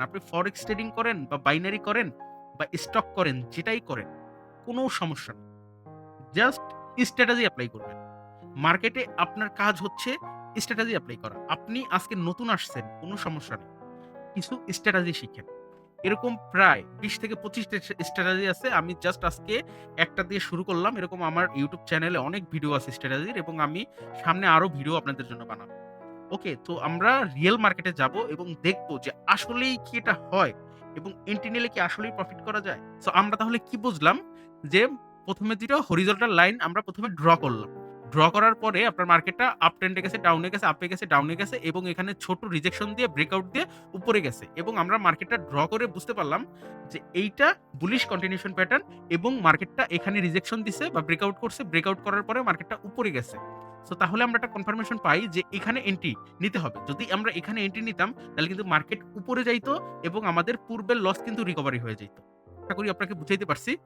আপনি forex trading করেন বা বাইনারি করেন বা স্টক করেন, যেটাই করেন, কোনো সমস্যা নেই। জাস্ট স্ট্র্যাটেজি এপ্লাই করবেন। মার্কেটে আপনার কাজ হচ্ছে স্ট্র্যাটেজি এপ্লাই করা। আপনি আজকে নতুন আসছেন, কোনো সমস্যা নেই। কিছু স্ট্র্যাটেজি শিখেন। এরকম প্রায় ২০ থেকে ২৫ টা স্ট্র্যাটেজি আছে। আমি জাস্ট আজকে একটা দিয়ে শুরু করলাম। এরকম আমার YouTube চ্যানেলে অনেক ভিডিও আছে স্ট্র্যাটেজির এবং আমি সামনে আরো ভিডিও আপনাদের জন্য বানাবো। ওকে? তো আমরা রিয়াল মার্কেটে যাবো এবং দেখব যে আসলেই কি এটা হয় এবং এন্ট্রি নিলে কি আসলেই প্রফিট করা যায়? সো আমরা তাহলে কি বুঝলাম যে ১ম এ যেটা হরিজন্টাল লাইন আমরা ১ম এ ড্র করলাম। ড্র করার পরে আপনার মার্কেটটা আপ ট্রেন্ডে গেছে, ডাউনে গেছে, আপে গেছে, ডাউনে গেছে এবং এখানে ছোট রিজেকশন দিয়ে ব্রেকআউট দিয়ে উপরে গেছে এবং আমরা মার্কেটটা ড্র করে বুঝতে পারলাম যে এইটা বুলিশ কন্টিনিউশন প্যাটার্ন এবং মার্কেটটা এখানে রিজেকশন দিছে বা ব্রেকআউট করছে। ব্রেকআউট করার পরে মার্কেটটা উপরে গেছে। সো তাহলে আমরা একটা কনফার্মেশন পাই যে এখানে এন্ট্রি নিতে হবে। যদি আমরা এখানে এন্ট্রি নিতাম তাহলে কিন্তু মার্কেট উপরে যাইতো এবং আমাদের পূর্বের লস কিন্তু রিকভারি হয়ে যাইত। আশা করি আপনাকে বুঝাইতে পারছি।